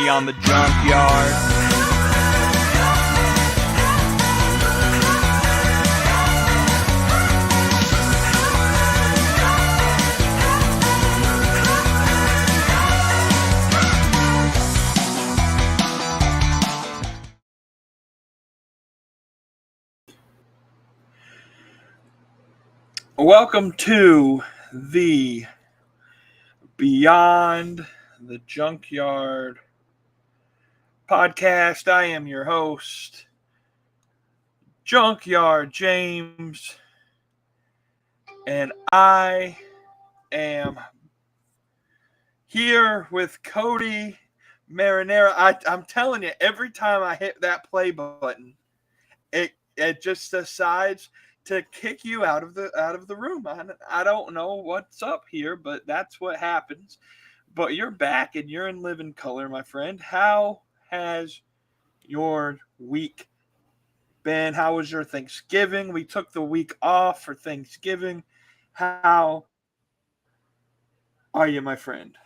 Beyond the Junkyard. Welcome to the Beyond the Junkyard podcast. I am your host, Junkyard James, and I am here with Cody Marinera. I'm telling you, every time I hit that play button, it just decides to kick you out of the room. I don't know what's up here, but that's what happens. But you're back and you're in living color, my friend. How has your week been? How was your Thanksgiving? We took the week off for Thanksgiving. How are you, my friend?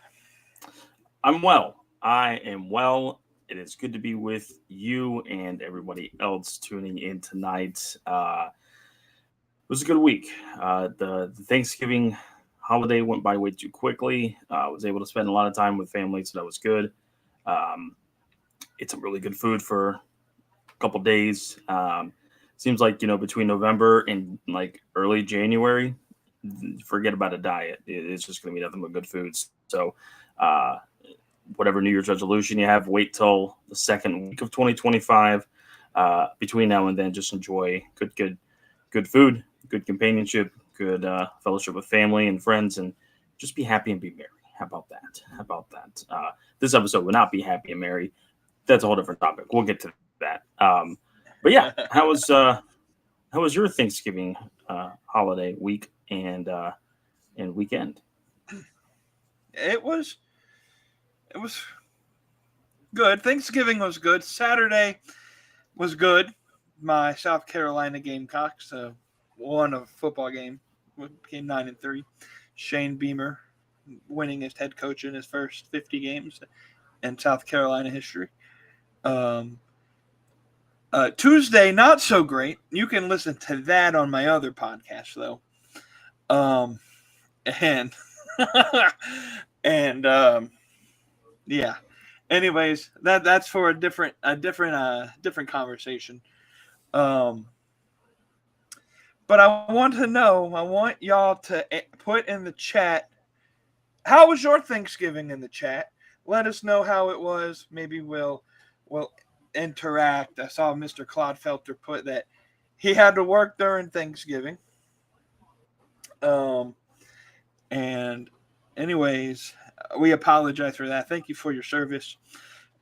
I'm well. I am well. It is good to be with you and everybody else tuning in tonight. It was a good week. The Thanksgiving holiday went by way too quickly. I was able to spend a lot of time with family, so that was good. Ate some really good food for a couple days. Seems like, between November and like early January, forget about a diet. It's just going to be nothing but good foods. So whatever New Year's resolution you have, wait till the second week of 2025. Between now and then, just enjoy good food, good companionship, good fellowship with family and friends, and just be happy and be merry. How about that? This episode will not be happy and merry. That's a whole different topic. We'll get to that. But yeah, how was your Thanksgiving holiday week and weekend? It was good. Thanksgiving was good. Saturday was good. My South Carolina Gamecocks won a football game, became 9-3. Shane Beamer winning as head coach in his first 50 games in South Carolina history. Tuesday, not so great. You can listen to that on my other podcast, though. Yeah. Anyways, that's for a different conversation. But I want y'all to put in the chat, how was your Thanksgiving in the chat? Let us know how it was. Maybe we'll interact. I saw Mr. Clodfelter put that he had to work during Thanksgiving. And anyways, we apologize for that. Thank you for your service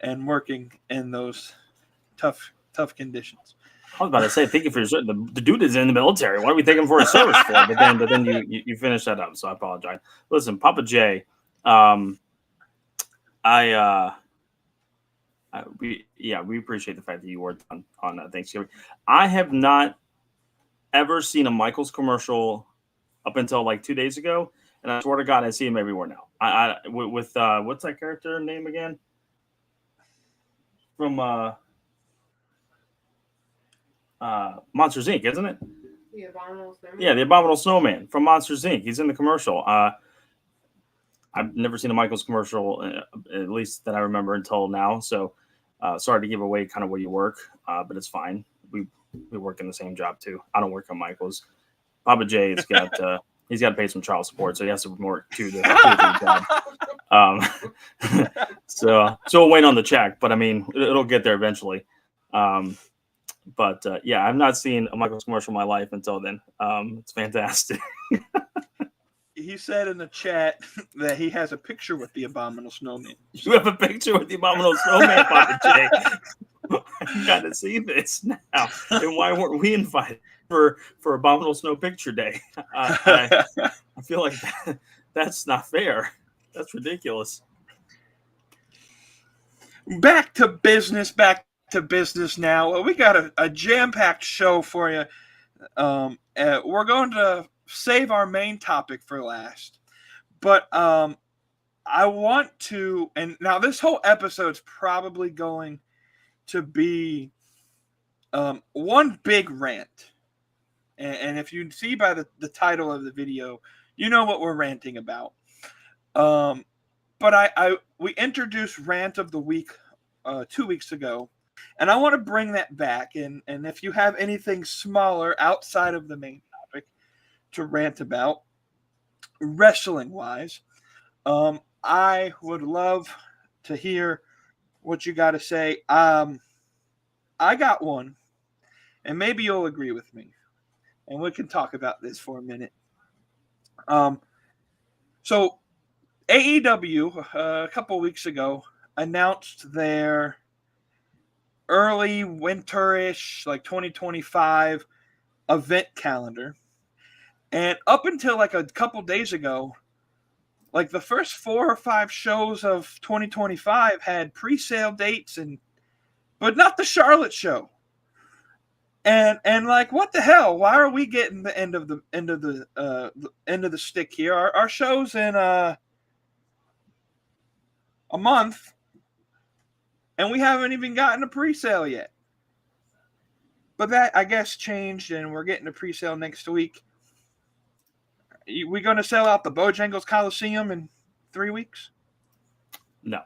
and working in those tough conditions. I was about to say, thank you for your service. The dude is in the military. What are we thanking for his service for? But then you finished that up, so I apologize. Listen, Papa J, we appreciate the fact that you worked on Thanksgiving. I have not ever seen a Michaels commercial up until like 2 days ago, and I swear to God, I see him everywhere now. With what's that character name again? From Monsters Inc., isn't it? The Abominable Snowman. Yeah, the Abominable Snowman from Monsters Inc. He's in the commercial. I've never seen a Michaels commercial, at least that I remember until now. So sorry to give away kind of where you work, but it's fine. We work in the same job too. I don't work on Michaels. Papa J has got he's got to pay some child support, so he has to work two to job. So we'll wait on the check, but I mean it'll get there eventually. But I've not seen a Michaels commercial in my life until then. It's fantastic. He said in the chat that he has a picture with the Abominable Snowman. You have a picture with the Abominable Snowman, Papa J. I got to see this now. And why weren't we invited for Abominable Snow Picture Day? I feel like that's not fair. That's ridiculous. Back to business now. We got a jam-packed show for you. We're going to save our main topic for last. But I want to, and now this whole episode's probably going to be one big rant. And if you see by the title of the video, you know what we're ranting about. But we introduced Rant of the Week 2 weeks ago, and I want to bring that back. And if you have anything smaller outside of the main topic to rant about, wrestling-wise, I would love to hear what you got to say. I got one, and maybe you'll agree with me, and we can talk about this for a minute. So AEW a couple weeks ago announced their early winterish, like 2025 event calendar, and up until like a couple days ago, like the first 4 or 5 shows of 2025 had pre-sale dates, but not the Charlotte show. And like, what the hell? Why are we getting the end of the stick here? Our show's in a month, and we haven't even gotten a pre-sale yet. But that, I guess, changed, and we're getting a pre-sale next week. We going to sell out the Bojangles Coliseum in 3 weeks? No.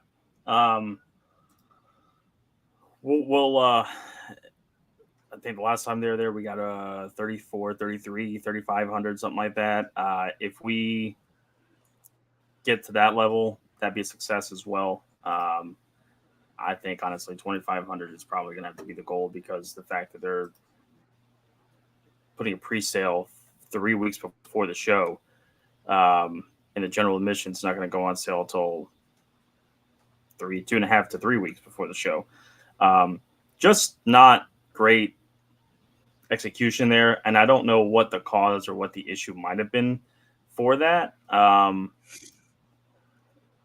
We'll I think the last time they were there, we got a 34, 33, 3,500, something like that. If we get to that level, that'd be a success as well. I think, honestly, 2,500 is probably going to have to be the goal, because the fact that they're putting a pre-sale 3 weeks before the show, and the general admission is not going to go on sale until 2.5 to 3 weeks before the show. Just not great execution there, and I don't know what the cause or what the issue might have been for that. I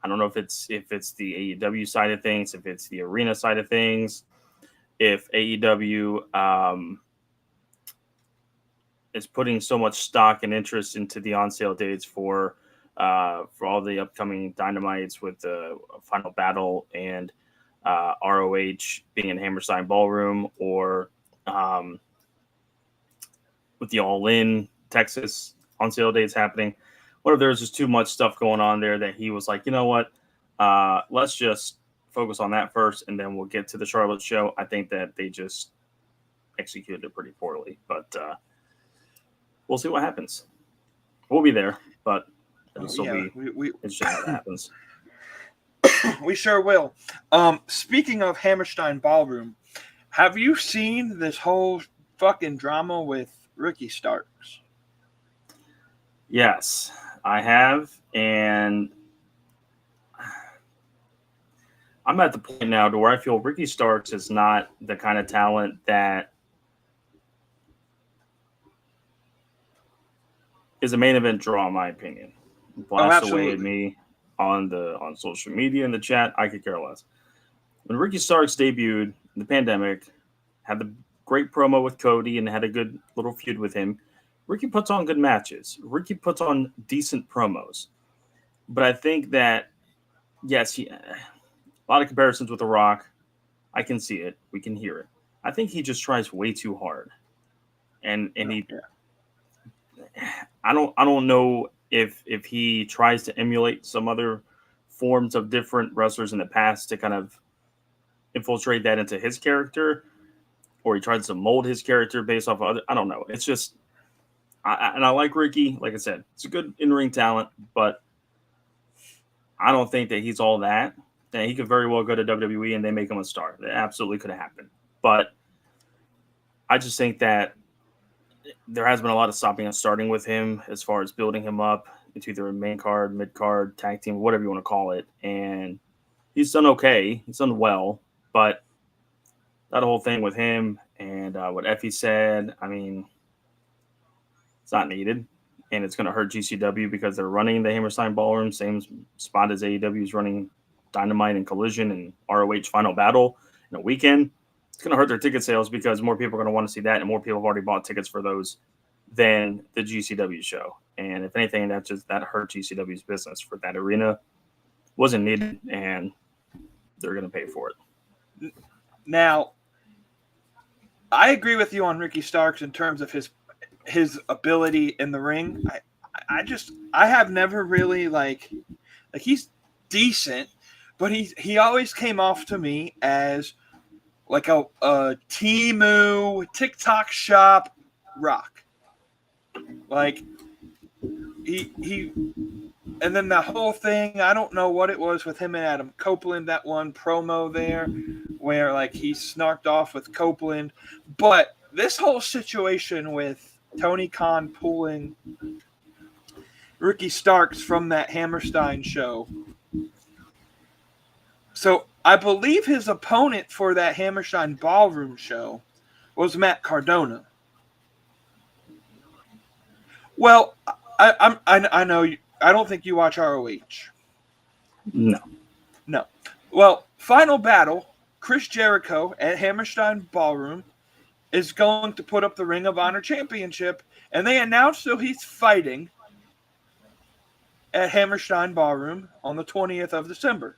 don't know if it's the AEW side of things, if it's the arena side of things, if AEW is putting so much stock and interest into the on sale dates for all the upcoming Dynamites with the Final Battle and ROH being in Hammerstein Ballroom, or with the All In Texas on sale dates happening. What if there's just too much stuff going on there that he was like, you know what, let's just focus on that first, and then we'll get to the Charlotte show. I think that they just executed it pretty poorly, but we'll see what happens. We'll be there, but it'll still be interesting how that happens. We sure will. Speaking of Hammerstein Ballroom, have you seen this whole fucking drama with Ricky Starks? Yes, I have, and I'm at the point now to where I feel Ricky Starks is not the kind of talent that is a main event draw, in my opinion. Blast away at me on social media, in the chat, I could care less. When Ricky Starks debuted in the pandemic, had the great promo with Cody and had a good little feud with him, Ricky puts on good matches. Ricky puts on decent promos. But I think that, yes, a lot of comparisons with The Rock. I can see it. We can hear it. I think he just tries way too hard. And he... I don't know if he tries to emulate some other forms of different wrestlers in the past to kind of infiltrate that into his character, or he tries to mold his character based off of other. I don't know. It's just, I like Ricky. Like I said, it's a good in-ring talent, but I don't think that he's all that. And he could very well go to WWE and they make him a star. That absolutely could have happened. But I just think that there has been a lot of stopping and starting with him as far as building him up into either a main card, mid card, tag team, whatever you want to call it. And he's done okay. He's done well. But that whole thing with him and what Effie said, I mean, it's not needed. And it's going to hurt GCW because they're running the Hammerstein Ballroom, same spot as AEW is running Dynamite and Collision and ROH Final Battle in a weekend. It's going to hurt their ticket sales because more people are going to want to see that, and more people have already bought tickets for those than the GCW show. And if anything, that hurt GCW's business for that arena. wasn't needed, and they're going to pay for it. Now, I agree with you on Ricky Starks in terms of his ability in the ring. I have never really like he's decent, but he always came off to me as like a Temu TikTok shop rock. Like he and then the whole thing, I don't know what it was with him and Adam Copeland, that one promo there where like he snarked off with Copeland. But this whole situation with Tony Khan pulling Ricky Starks from that Hammerstein show. So I believe his opponent for that Hammerstein Ballroom show was Matt Cardona. Well, I know you, I don't think you watch ROH. No. Well, Final Battle, Chris Jericho at Hammerstein Ballroom is going to put up the Ring of Honor Championship, and they announced that he's fighting at Hammerstein Ballroom on the 20th of December.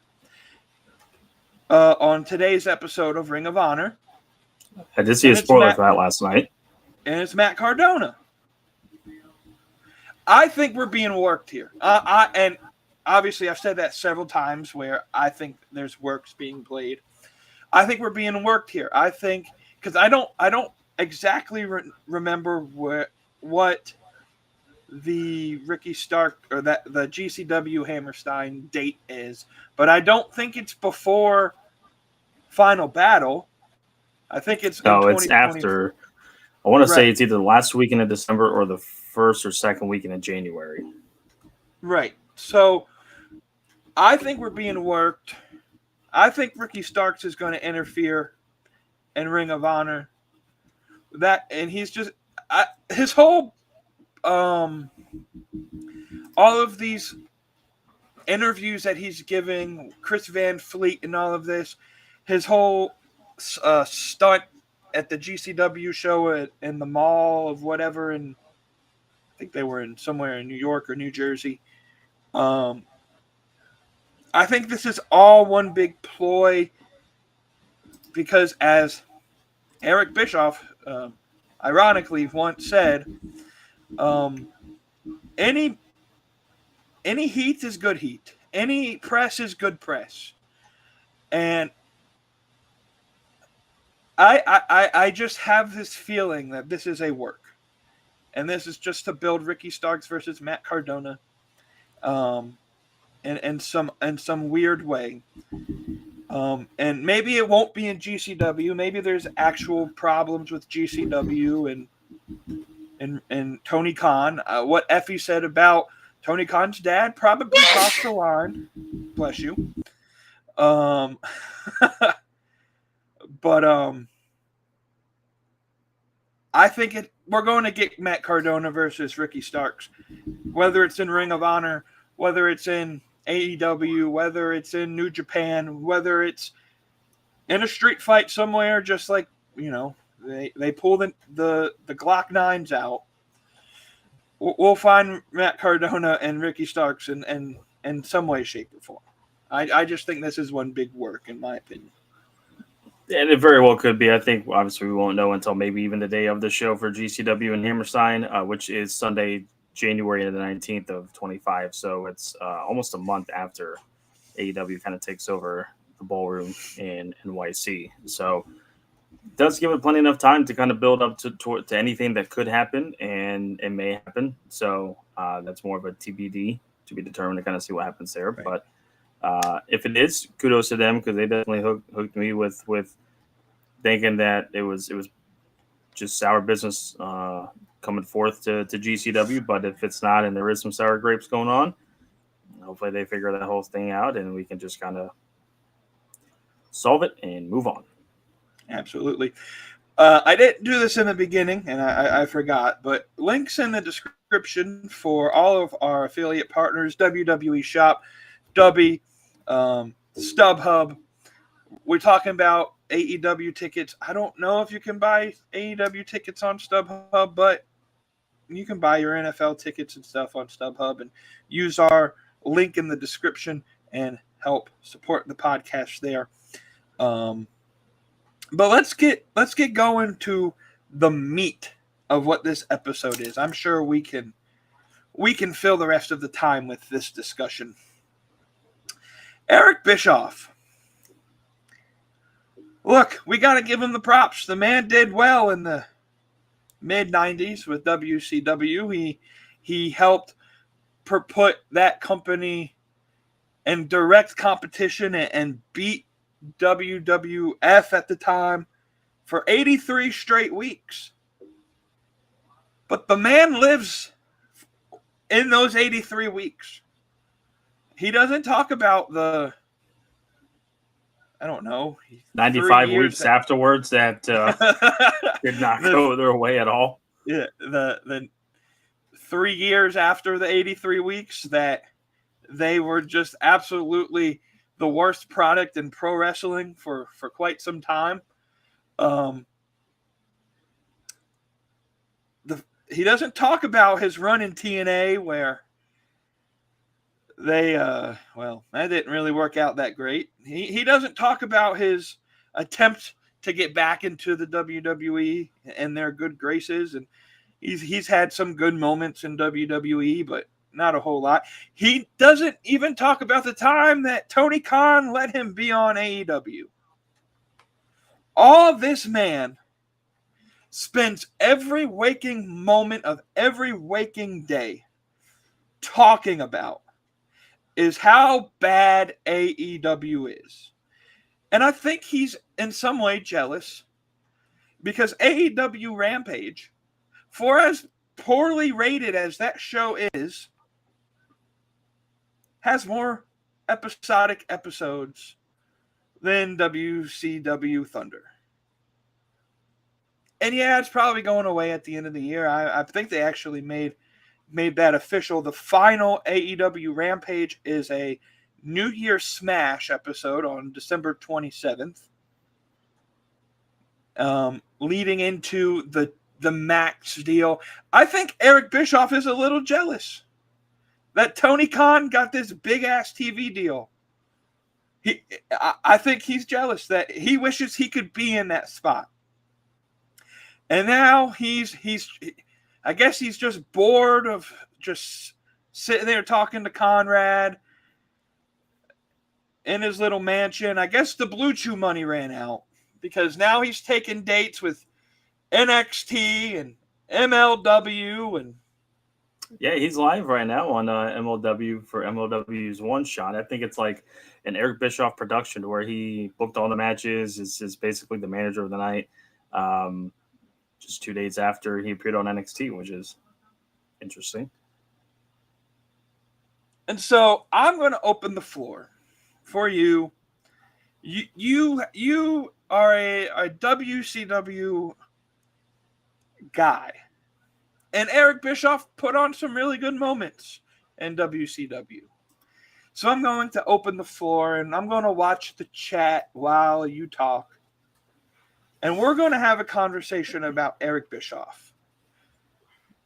On today's episode of Ring of Honor. I did see a spoiler for that last night. And it's Matt Cardona. I think we're being worked here. And obviously I've said that several times where I think there's works being played. I think we're being worked here. I think because I don't exactly remember what the Ricky Stark or the GCW Hammerstein date is, but I don't think it's before Final Battle. I think it's it's after. I want to say it's either the last weekend of December or the first or second weekend of January. Right. So I think we're being worked. I think Ricky Starks is going to interfere in Ring of Honor. And he's just his whole all of these interviews that he's giving, Chris Van Fleet and all of this, his whole stunt at the GCW show in the mall of whatever, and I think they were somewhere in New York or New Jersey. I think this is all one big ploy because, as Eric Bischoff ironically once said, any heat is good heat. Any press is good press. And I just have this feeling that this is a work. And this is just to build Ricky Starks versus Matt Cardona in some weird way. And maybe it won't be in GCW. Maybe there's actual problems with GCW and Tony Khan. What Effie said about Tony Khan's dad probably crossed the line. Bless you. But I think we're going to get Matt Cardona versus Ricky Starks, whether it's in Ring of Honor, whether it's in AEW, whether it's in New Japan, whether it's in a street fight somewhere, just like, they pull the Glock 9s out. We'll find Matt Cardona and Ricky Starks in some way, shape, or form. I just think this is one big work, in my opinion. And it very well could be. I think, obviously, we won't know until maybe even the day of the show for GCW and Hammerstein, which is Sunday, January the 19th of 25. So it's almost a month after AEW kind of takes over the ballroom in NYC. So it does give it plenty enough time to kind of build up to anything that could happen and it may happen. So that's more of a TBD, to be determined, to kind of see what happens there. Right. But if it is, kudos to them, because they definitely hooked me with thinking that it was just sour business coming forth to GCW. But if it's not, and there is some sour grapes going on, hopefully they figure that whole thing out and we can just kind of solve it and move on. Absolutely. I didn't do this in the beginning, and I forgot, but links in the description for all of our affiliate partners, WWE Shop, Dubby, StubHub. We're talking about AEW tickets. I don't know if you can buy AEW tickets on StubHub, but you can buy your NFL tickets and stuff on StubHub and use our link in the description and help support the podcast there. But let's get going to the meat of what this episode is. I'm sure we can fill the rest of the time with this discussion. Eric Bischoff. Look, we got to give him the props. The man did well in the mid-90s with WCW. He helped put that company in direct competition and beat WWF at the time for 83 straight weeks. But the man lives in those 83 weeks. He doesn't talk about the, I don't know, 95 weeks afterwards that did not go their way at all. Yeah, the 3 years after the 83 weeks that they were just absolutely the worst product in pro wrestling for quite some time. He doesn't talk about his run in TNA where they, that didn't really work out that great. He doesn't talk about his attempt to get back into the WWE and their good graces. And he's had some good moments in WWE, but not a whole lot. He doesn't even talk about the time that Tony Khan let him be on AEW. All this man spends every waking moment of every waking day talking about is how bad AEW is. And I think he's in some way jealous because AEW Rampage, for as poorly rated as that show is, has more episodic episodes than WCW Thunder. And yeah, it's probably going away at the end of the year. I think they actually made that official. The final AEW Rampage is a New Year Smash episode on December 27th. Leading into the Max deal. I think Eric Bischoff is a little jealous that Tony Khan got this big-ass TV deal. I think he's jealous that he wishes he could be in that spot. And now I guess he's just bored of just sitting there talking to Conrad in his little mansion. I guess the Blue Chew money ran out because now he's taking dates with NXT and MLW and yeah, he's live right now on MLW for MLW's One Shot. I think it's like an Eric Bischoff production where he booked all the matches, is basically the manager of the night. Just 2 days after he appeared on NXT, which is interesting. And so I'm going to open the floor for you. You are a WCW guy. And Eric Bischoff put on some really good moments in WCW. So I'm going to open the floor and I'm going to watch the chat while you talk. And we're going to have a conversation about Eric Bischoff.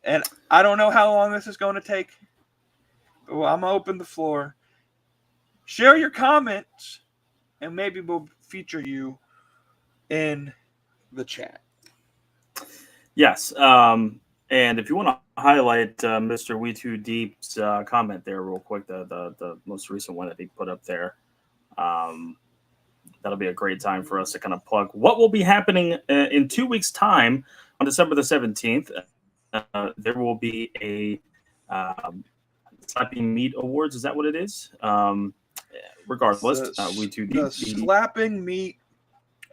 And I don't know how long this is going to take. But I'm going to open the floor. Share your comments. And maybe we'll feature you in the chat. Yes. And if you want to highlight Mr. We Too Deep's comment there real quick, the most recent one that he put up there, that'll be a great time for us to kind of plug what will be happening in 2 weeks' time on December the 17th. There will be a Slapping Meat Awards. Is that what it is? Regardless, We Too Deep. The Slapping Meat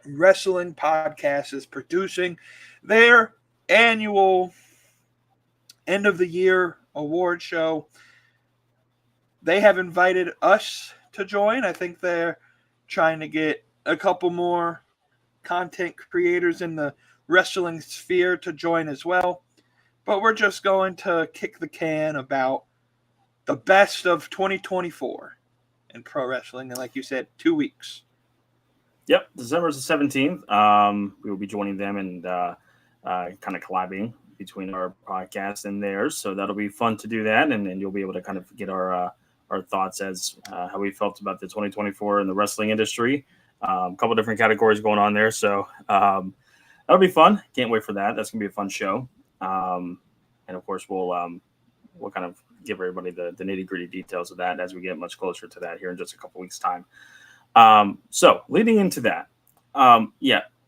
Wrestling Podcast is producing their annual end of the year award show. They have invited us to join. I think they're trying to get a couple more content creators in the wrestling sphere to join as well. But we're just going to kick the can about the best of 2024 in pro wrestling. And like you said, 2 weeks. Yep, December the 17th. We will be joining them and kind of collabing between our podcast and theirs. So that'll be fun to do that. And then you'll be able to kind of get our our thoughts as how we felt about the 2024 in the wrestling industry. A couple different categories going on there. So that'll be fun. Can't wait for that. That's going to be a fun show. And of course, we'll kind of give everybody the nitty gritty details of that as we get much closer to that here in just a couple weeks time. So leading into that,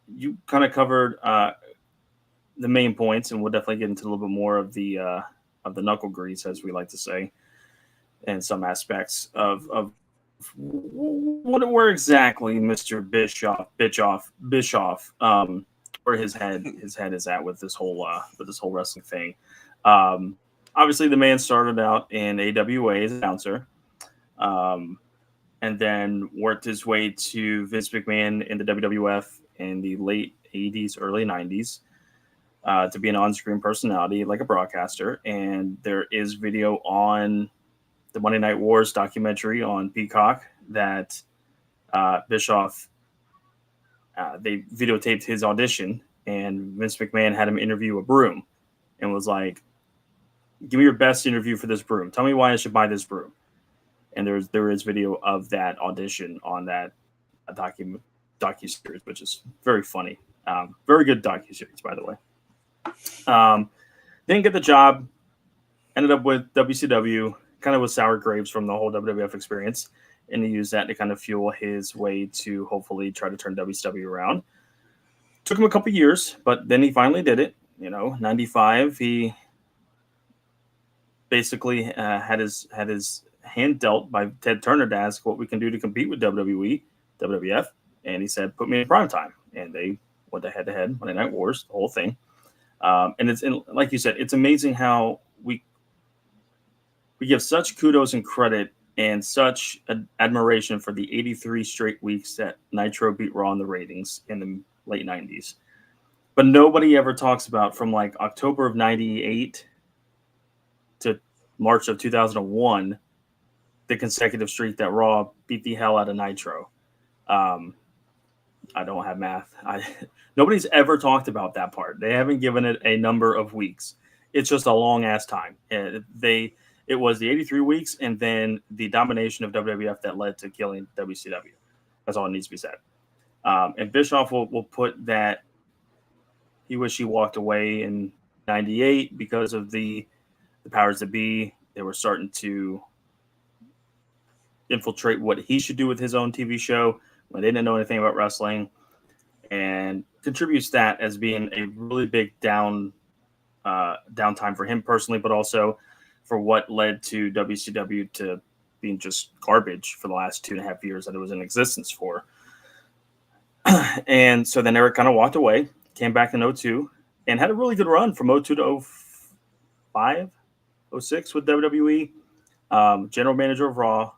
you kind of covered the main points, and we'll definitely get into a little bit more of the knuckle grease, as we like to say, and some aspects of where exactly Mr. Bischoff, where his head is at with this whole wrestling thing. Obviously, the man started out in AWA as an announcer, and then worked his way to Vince McMahon in the WWF in the late 80s, early 90s. To be an on-screen personality, like a broadcaster. And there is video on the Monday Night Wars documentary on Peacock that Bischoff, they videotaped his audition, and Vince McMahon had him interview a broom and was like, give me your best interview for this broom. Tell me why I should buy this broom. And there is video of that audition on that docuseries, which is very funny. Very good docuseries, by the way. Didn't get the job, ended up with WCW, kind of with sour grapes from the whole WWF experience, and he used that to kind of fuel his way to hopefully try to turn WCW around. Took him a couple years, but then he finally did it. 95, he basically had his hand dealt by Ted Turner to ask what we can do to compete with WWE, WWF, and he said, put me in prime time. And they went to head-to-head, Monday Night Wars, the whole thing. And like you said, it's amazing how we give such kudos and credit and such admiration for the 83 straight weeks that Nitro beat Raw in the ratings in the late 90s. But nobody ever talks about from like October of 98 to March of 2001, the consecutive streak that Raw beat the hell out of Nitro. I don't have math. Nobody's ever talked about that part. They haven't given it a number of weeks. It's just a long ass time. It was the 83 weeks and then the domination of WWF that led to killing WCW. That's all it needs to be said. And Bischoff will put that he wished he walked away in 98 because of the powers that be. They were starting to infiltrate what he should do with his own TV show when they didn't know anything about wrestling, and contributes that as being a really big downtime for him personally, but also for what led to WCW to being just garbage for the last 2.5 years that it was in existence for. And so then Eric kind of walked away, came back in 2002, and had a really good run from 2002 to 2005, 2006 with WWE, general manager of Raw.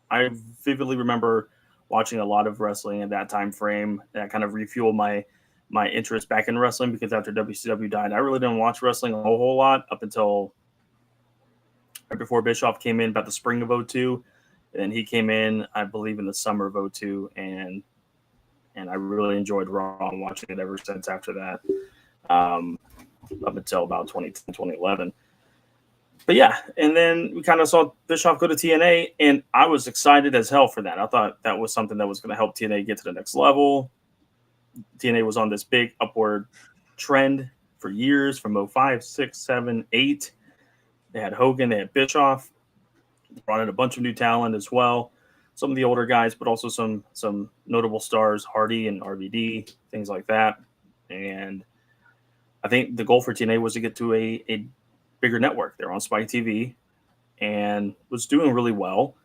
I vividly remember watching a lot of wrestling at that time frame. That kind of refueled my interest back in wrestling, because after WCW died, I really didn't watch wrestling a whole lot up until right before Bischoff came in, about the spring of 2002. And then he came in, I believe, in the summer of 2002, and I really enjoyed Raw and watching it ever since after that, up until about 2010, 2011. But yeah, and then we kind of saw Bischoff go to TNA, and I was excited as hell for that. I thought that was something that was going to help TNA get to the next level. TNA was on this big upward trend for years, from 2005, 6, 7, 8. They had Hogan, they had Bischoff. They brought in a bunch of new talent as well. Some of the older guys, but also some notable stars, Hardy and RVD, things like that. And I think the goal for TNA was to get to a bigger network. They're on Spike TV and was doing really well.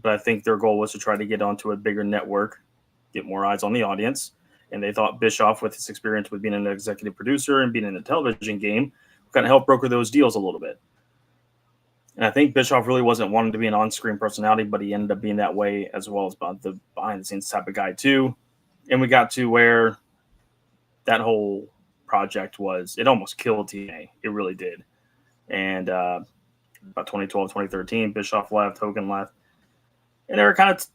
But I think their goal was to try to get onto a bigger network, get more eyes on the audience. And they thought Bischoff, with his experience with being an executive producer and being in the television game, kind of help broker those deals a little bit. And I think Bischoff really wasn't wanting to be an on-screen personality, but he ended up being that way, as well as the behind-the-scenes type of guy too. And we got to where that whole project was, it almost killed TNA. It really did. And about 2012, 2013, Bischoff left, Hogan left. And Eric kind of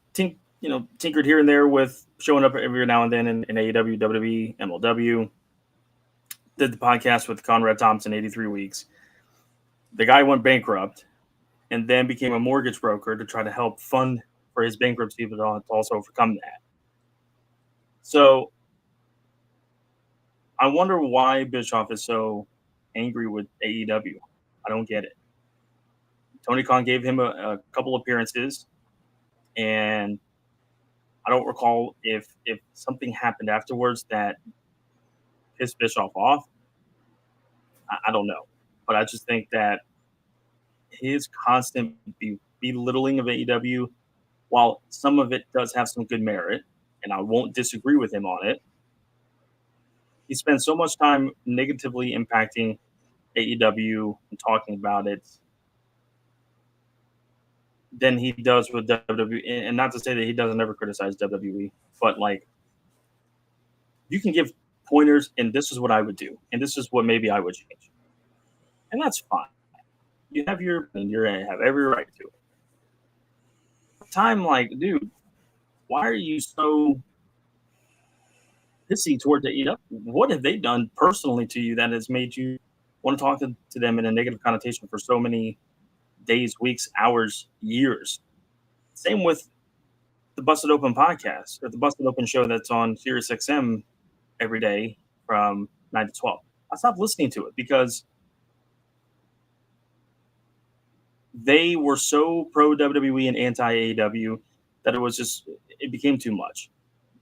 tinkered here and there with showing up every now and then in AEW, WWE, MLW. Did the podcast with Conrad Thompson, 83 Weeks. The guy went bankrupt. and then became a mortgage broker to try to help fund for his bankruptcy, but to also overcome that. So I wonder why Bischoff is so angry with AEW. I don't get it. Tony Khan gave him a couple appearances, and I don't recall if something happened afterwards that pissed Bischoff off. I don't know, but I just think that his constant belittling of AEW, while some of it does have some good merit, and I won't disagree with him on it, he spends so much time negatively impacting AEW and talking about it than he does with WWE. And not to say that he doesn't ever criticize WWE, but like, you can give pointers, and this is what I would do, and this is what maybe I would change, and that's fine. You have your, and you have every right to it. Time, like, dude, why are you so pissy towards AEW? What have they done personally to you that has made you want to talk to them in a negative connotation for so many days, weeks, hours, years? Same with the Busted Open podcast or the Busted Open show that's on SiriusXM every day from 9 to 12. I stopped listening to it because they were so pro WWE and anti AEW that it became too much.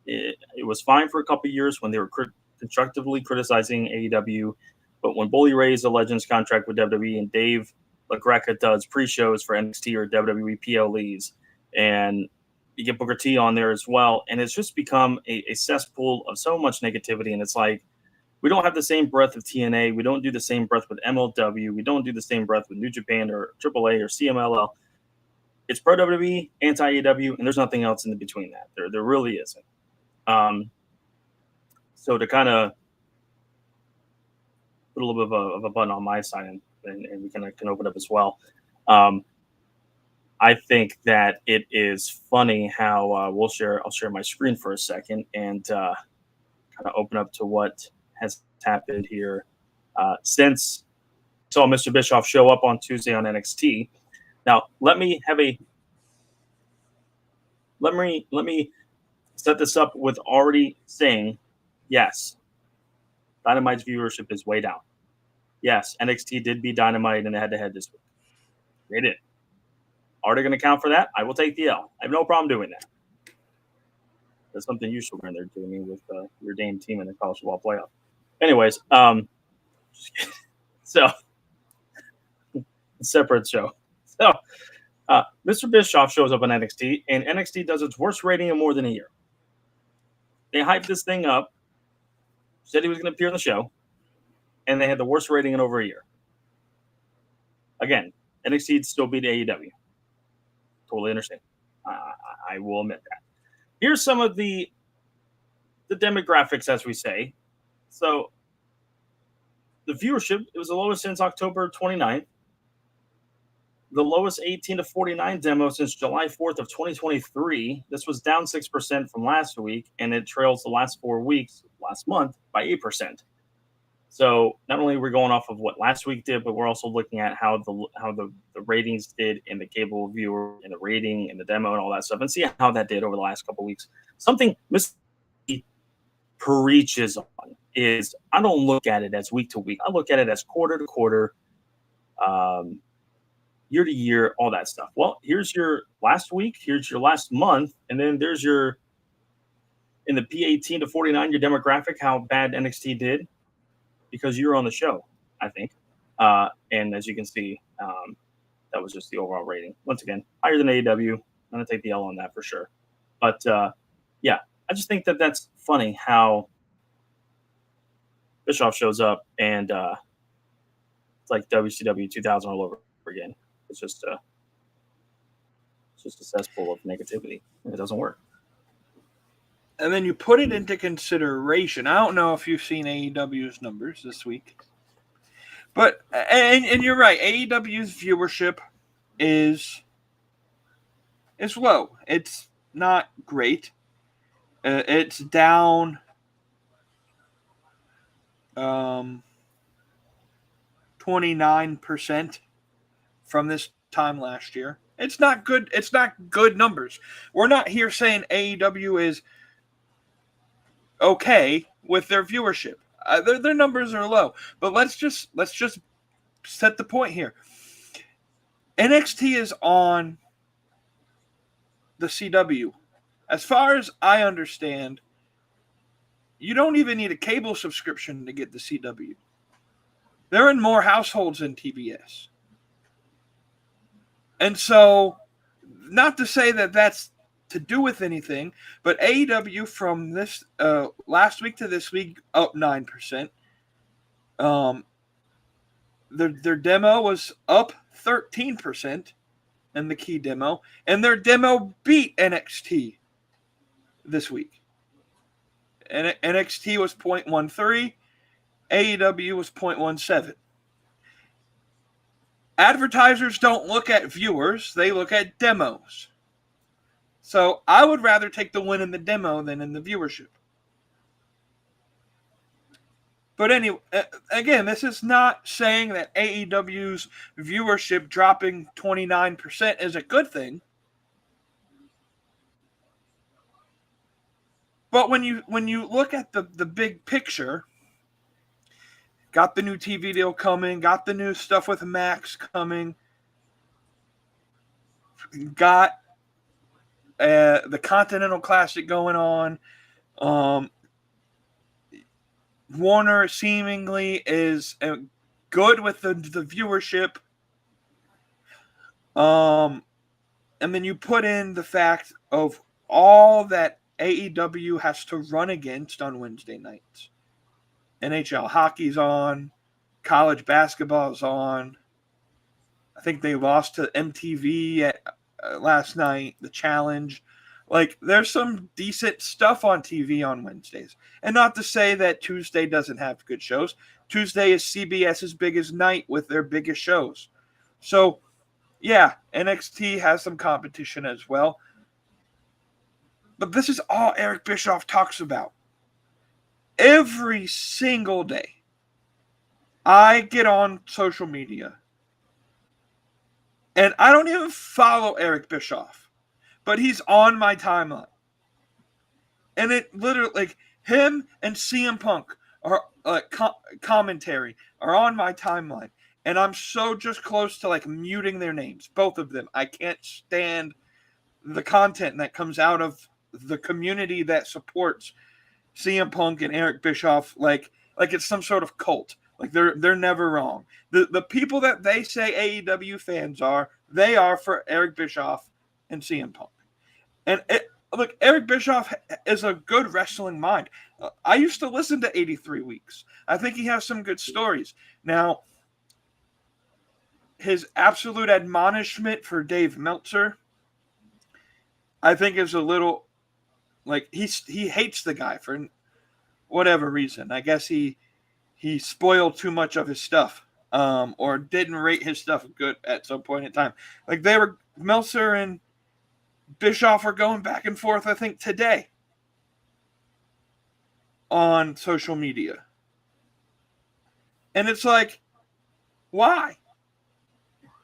It was fine for a couple of years when they were constructively criticizing AEW, but when Bully Ray's a Legends contract with WWE and Dave LaGreca does pre-shows for NXT or WWE PLEs, and you get Booker T on there as well, and it's just become a cesspool of so much negativity, and it's like, we don't have the same breadth of TNA, we don't do the same breadth with MLW, we don't do the same breadth with New Japan or AAA or CMLL. It's pro WWE, anti-AEW, and there's nothing else in between that. There really isn't. So to kind of put a little bit of a button on my side, and we can open up as well. I think that it is funny how I'll share my screen for a second and kind of open up to what has happened here since I saw Mr. Bischoff show up on Tuesday on NXT. Now let me set this up with already saying, yes, Dynamite's viewership is way down. Yes, NXT did beat Dynamite in the head-to-head this week. They did. Are they going to count for that? I will take the L. I have no problem doing that. That's something you should learn there, Jamie, with your Dame team in the college football playoff. Anyways, so separate show. So Mr. Bischoff shows up on NXT, and NXT does its worst rating in more than a year. They hyped this thing up, said he was going to appear on the show, and they had the worst rating in over a year. Again, NXT still beat AEW. Totally understand. I will admit that. Here's some of the demographics, as we say. So the viewership, it was the lowest since October 29th. The lowest 18 to 49 demo since July 4th of 2023. This was down 6% from last week, and it trails the last 4 weeks, last month, by 8%. So not only are we going off of what last week did, but we're also looking at how the ratings did in the cable viewer and the rating and the demo and all that stuff, and see how that did over the last couple of weeks. Something Mr. preaches on is, I don't look at it as week to week. I look at it as quarter to quarter, year to year, all that stuff. Well, here's your last week, here's your last month, and then there's your, in the P18 to 49, your demographic, how bad NXT did, because you're on the show, I think. And as you can see, that was just the overall rating. Once again, higher than AEW. I'm going to take the L on that for sure. But yeah, I just think that that's funny how Bischoff shows up and it's like WCW 2000 all over again. It's just a cesspool of negativity. It doesn't work. And then you put it into consideration. I don't know if you've seen AEW's numbers this week, but and you're right. AEW's viewership is low. It's not great. It's down 29% from this time last year. It's not good. It's not good numbers. We're not here saying AEW is okay with their viewership. Their numbers are low, but let's just set the point here. NXT is on the CW. As far as I understand, you don't even need a cable subscription to get the CW. They're in more households than TBS. And so, not to say that that's to do with anything, but AEW from this last week to this week up 9%. Their demo was up 13% in the key demo, and their demo beat NXT this week. And NXT was 0.13, AEW was 0.17. Advertisers don't look at viewers, they look at demos. So I would rather take the win in the demo than in the viewership. But anyway, again, this is not saying that AEW's viewership dropping 29% is a good thing. But when you look at the big picture, got the new TV deal coming, got the new stuff with Max coming, got the Continental Classic going on. Warner seemingly is good with the viewership. And then you put in the fact of all that AEW has to run against on Wednesday nights. NHL hockey's on. College basketball's on. I think they lost to MTV last night, the Challenge. Like, there's some decent stuff on TV on Wednesdays. And not to say that Tuesday doesn't have good shows. Tuesday is CBS's biggest night with their biggest shows. So, yeah, NXT has some competition as well. But this is all Eric Bischoff talks about. Every single day, I get on social media. And I don't even follow Eric Bischoff. But he's on my timeline. And it literally, like, him and CM Punk are commentary are on my timeline. And I'm so just close to, like, muting their names, both of them. I can't stand the content that comes out of the community that supports CM Punk and Eric Bischoff like it's some sort of cult. Like, they're never wrong. The people that they say AEW fans are, they are for Eric Bischoff and CM Punk. And look, Eric Bischoff is a good wrestling mind. I used to listen to 83 Weeks. I think he has some good stories. Now, his absolute admonishment for Dave Meltzer, I think, is a little, like, he hates the guy for whatever reason. I guess he spoiled too much of his stuff, or didn't rate his stuff good at some point in time. Like, Meltzer and Bischoff are going back and forth, I think, today on social media. And it's like, why?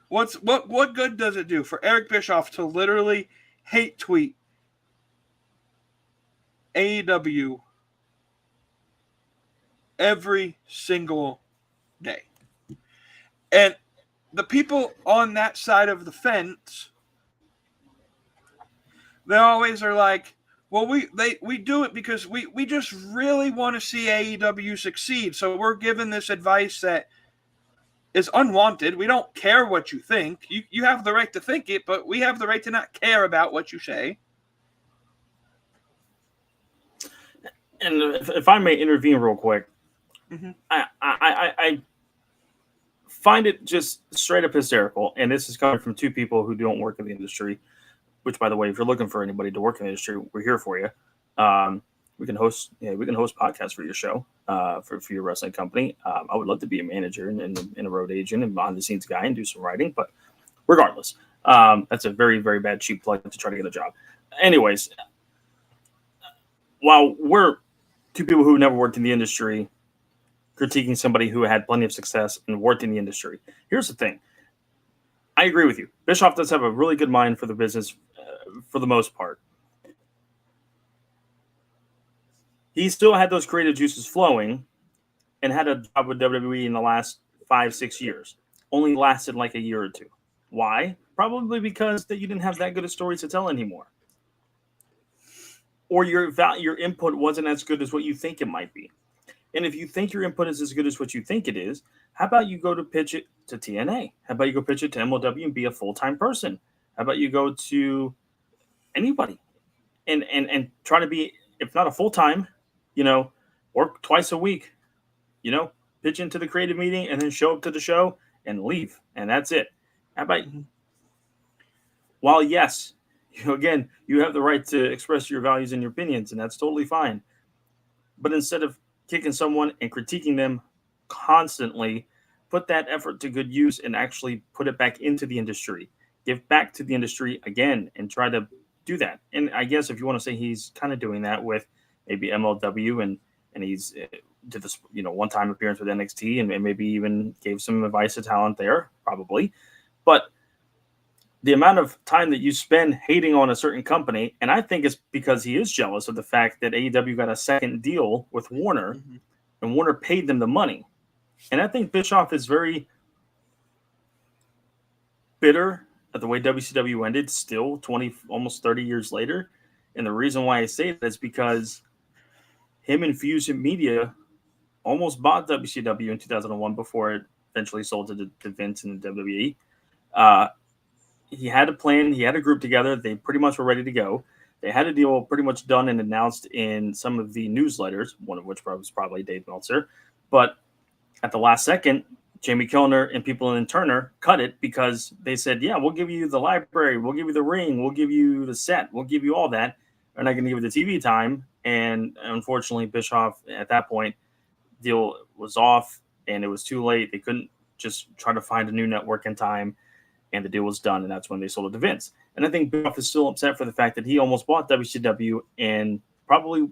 What good does it do for Eric Bischoff to literally hate tweet AEW every single day? And the people on that side of the fence, they always are like, well, we do it because we just really want to see AEW succeed. So we're giving this advice that is unwanted. We don't care what you think. You have the right to think it, but we have the right to not care about what you say. And if I may intervene real quick, mm-hmm. I find it just straight up hysterical. And this is coming from two people who don't work in the industry. Which, by the way, if you're looking for anybody to work in the industry, we're here for you. We can host podcasts for your show, for your wrestling company. I would love to be a manager and a road agent and behind the scenes guy and do some writing. But regardless, that's a very, very bad cheap plug to try to get a job. Anyways, while we're two people who never worked in the industry critiquing somebody who had plenty of success and worked in the industry, here's the thing. I agree with you. Bischoff does have a really good mind for the business for the most part. He still had those creative juices flowing and had a job with WWE in the last 5-6 years. Only lasted like a year or two. Why? Probably because that you didn't have that good of stories to tell anymore. Or your input wasn't as good as what you think it might be. And if you think your input is as good as what you think it is, how about you go to pitch it to TNA? How about you go pitch it to MLW and be a full-time person? How about you go to anybody and try to be, if not a full-time, work twice a week, pitch into the creative meeting and then show up to the show and leave. And that's it. How about, while yes, again, you have the right to express your values and your opinions, and that's totally fine. But instead of kicking someone and critiquing them constantly, put that effort to good use and actually put it back into the industry. Give back to the industry again and try to do that. And I guess if you want to say he's kind of doing that with maybe MLW and he's did this, one-time appearance with NXT and maybe even gave some advice to talent there, probably. But the amount of time that you spend hating on a certain company, and I think it's because he is jealous of the fact that AEW got a second deal with Warner, and Warner paid them the money. And I think Bischoff is very bitter at the way WCW ended still 20, almost 30 years later. And the reason why I say that is because him and Fusion Media almost bought WCW in 2001 before it eventually sold to Vince and the WWE. He had a plan. He had a group together. They pretty much were ready to go. They had a deal pretty much done and announced in some of the newsletters, one of which was probably Dave Meltzer. But at the last second, Jamie Kilner and people in Turner cut it because they said, yeah, we'll give you the library. We'll give you the ring. We'll give you the set. We'll give you all that. We're not going to give you the TV time. And unfortunately, Bischoff, at that point, deal was off and it was too late. They couldn't just try to find a new network in time. And the deal was done, and that's when they sold it to Vince. And I think Bischoff is still upset for the fact that he almost bought WCW and probably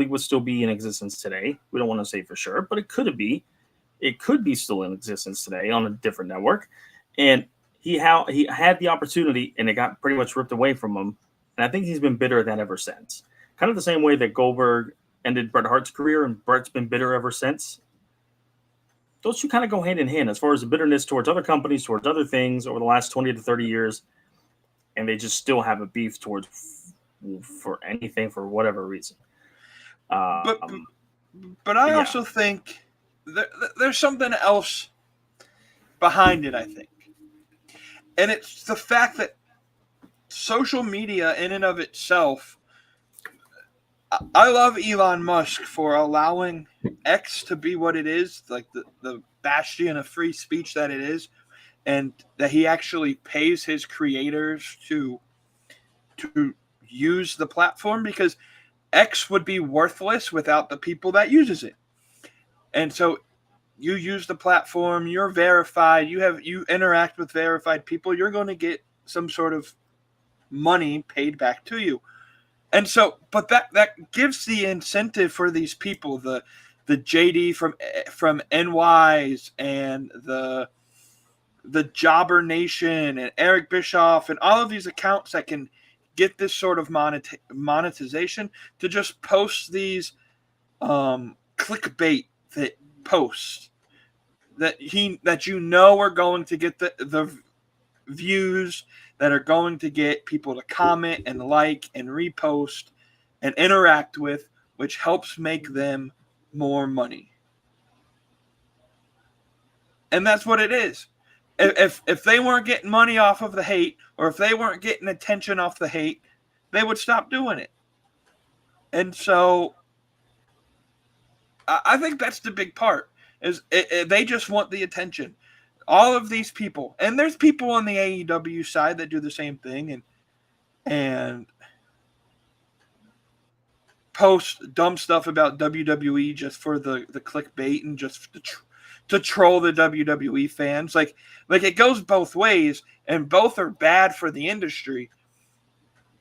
would still be in existence today. We don't want to say for sure, but it could be. It could be still in existence today on a different network. And he had the opportunity, and it got pretty much ripped away from him. And I think he's been bitter at that ever since. Kind of the same way that Goldberg ended Bret Hart's career, and Bret's been bitter ever since. Those two kind of go hand in hand as far as the bitterness towards other companies, towards other things over the last 20 to 30 years. And they just still have a beef towards for anything, for whatever reason. But I also think there's something else behind it, I think. And it's the fact that social media in and of itself, I love Elon Musk for allowing X to be what it is, like the bastion of free speech that it is, and that he actually pays his creators to use the platform, because X would be worthless without the people that uses it. And so you use the platform, you're verified, you interact with verified people, you're going to get some sort of money paid back to you. And so, but that gives the incentive for these people, the JD from NYs and the Jobber Nation and Eric Bischoff and all of these accounts that can get this sort of monetization, to just post these clickbait that posts that are going to get the views, that are going to get people to comment and like and repost and interact with, which helps make them more money. And that's what it is. If they weren't getting money off of the hate, or if they weren't getting attention off the hate, they would stop doing it. And so I think that's the big part, is they just want the attention. All of these people, and there's people on the AEW side that do the same thing and post dumb stuff about WWE just for the clickbait and just to troll the WWE fans. Like it goes both ways, and both are bad for the industry.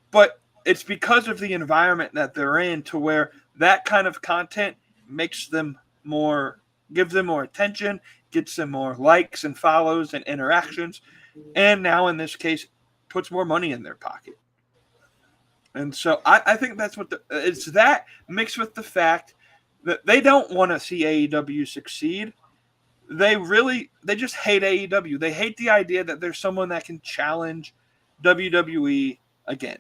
But it's because of the environment that they're in, to where that kind of content makes them gives them more attention, gets them more likes and follows and interactions. and now in this case puts more money in their pocket. And so I think that's what it's that mixed with the fact that they don't want to see AEW succeed. They just hate AEW. They hate the idea that there's someone that can challenge WWE again.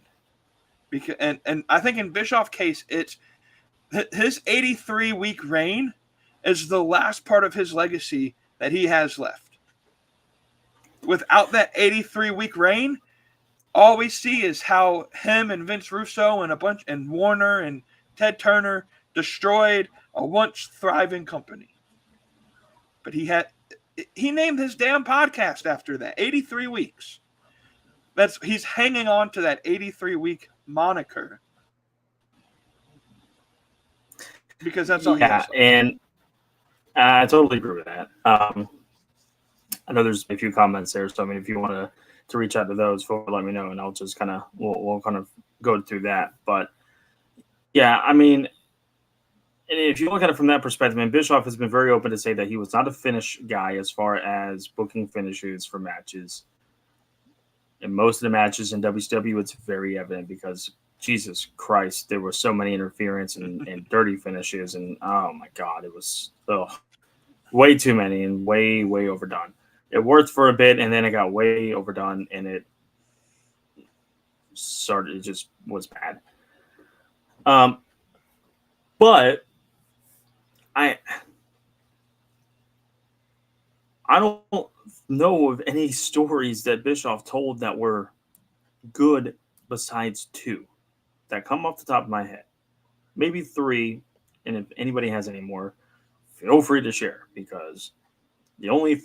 Because and I think in Bischoff's case, it's his 83-week reign is the last part of his legacy that he has left. Without that 83-week reign, all we see is how him and Vince Russo and Warner and Ted Turner destroyed a once thriving company. But he named his damn podcast after that. 83 weeks. He's hanging on to that 83-week moniker. Because that's all he has. Yeah, and I totally agree with that. I know there's a few comments there, so I mean, if you want to reach out to those, let me know, and I'll just we'll kind of go through that. But yeah, I mean, if you look at it from that perspective, and Bischoff has been very open to say that he was not a finish guy as far as booking finishes for matches. In most of the matches in WCW, it's very evident because Jesus Christ, there were so many interference and dirty finishes, and oh my God, it was way too many and way overdone. It worked for a bit, and then it got way overdone, and it just was bad. But I don't know of any stories that Bischoff told that were good besides two that come off the top of my head. Maybe three, and if anybody has any more, feel free to share, because the only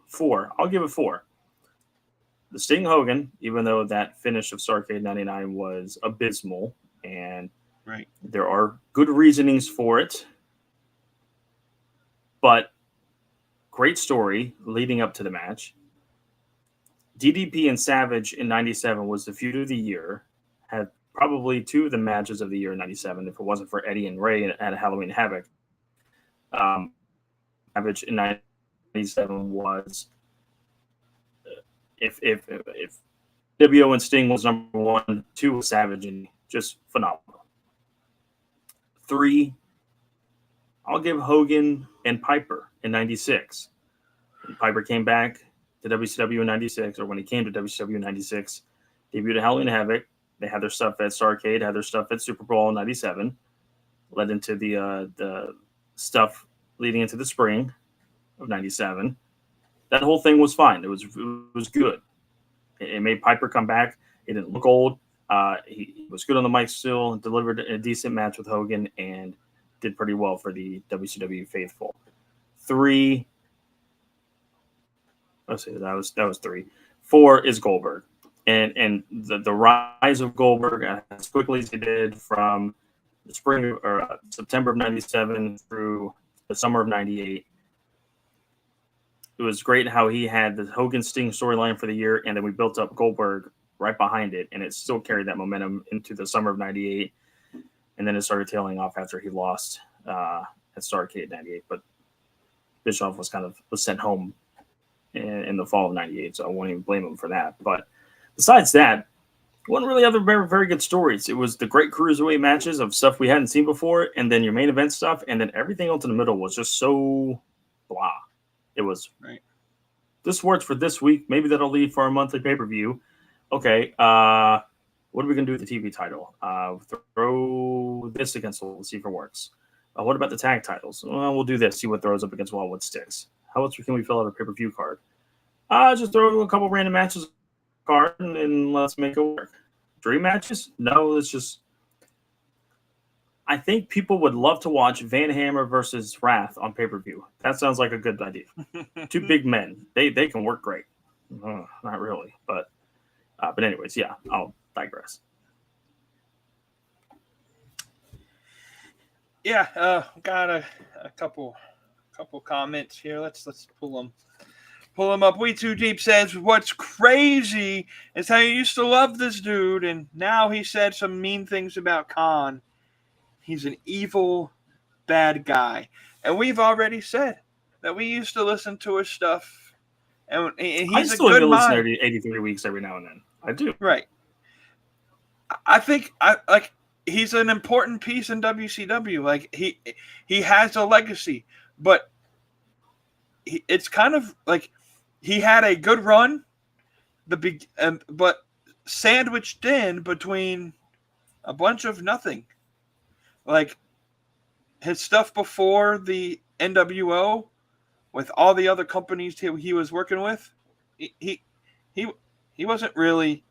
four, I'll give it four. The Sting Hogan, even though that finish of Starrcade 99 was abysmal, and right, there are good reasonings for it, but great story leading up to the match. DDP and Savage in 97 was the feud of the year. Had probably two of the matches of the year in 97 if it wasn't for Eddie and Ray at Halloween Havoc. Savage in 97 was if WO and Sting was number 1, 2 was Savage, and just phenomenal. 3, I'll give Hogan and Piper in 96. When Piper came back to WCW in 96, or when he came to WCW in 96, debuted at Halloween Havoc. They had their stuff at Starrcade, had their stuff at Super Bowl in 97, led into the stuff leading into the spring of 97. That whole thing was fine. It was good. It made Piper come back. It didn't look old. He was good on the mic still, delivered a decent match with Hogan, and did pretty well for the WCW faithful. 3. Let's see, that was 3. 4 is Goldberg. And the rise of Goldberg as quickly as he did from the spring or September of 97 through the summer of 98. It was great how he had the Hogan Sting storyline for the year, and then we built up Goldberg right behind it, and it still carried that momentum into the summer of 98. And then it started tailing off after he lost at Starrcade 98. But Bischoff was sent home in the fall of 98, so I won't even blame him for that. But besides that, one really other very, very good stories. It was the great cruiserweight matches of stuff we hadn't seen before, and then your main event stuff, and then everything else in the middle was just so blah. It was right. This works for this week. Maybe that'll lead for our monthly pay-per-view. Okay, what are we going to do with the TV title? Throw this against the wall, see if it works. What about the tag titles? Well, we'll do this, see what throws up against the wall, what sticks. How else can we fill out a pay-per-view card? Just throw a couple random matches card and let's make it work. Dream matches? No, it's just... I think people would love to watch Van Hammer versus Wrath on pay-per-view. That sounds like a good idea. Two big men. They can work great. Not really, but anyways, yeah, I'll digress. Yeah, got a couple comments here. Let's pull them up. We Too Deep says, what's crazy is how you used to love this dude, and now he said some mean things about Khan. He's an evil, bad guy. And we've already said that we used to listen to his stuff and I he's a still good even listen mind. to 83 weeks every now and then. I do. Right. I think like he's an important piece in WCW. Like he has a legacy, but it's kind of like he had a good run, but sandwiched in between a bunch of nothing. Like his stuff before the NWO with all the other companies he was working with, he he he wasn't really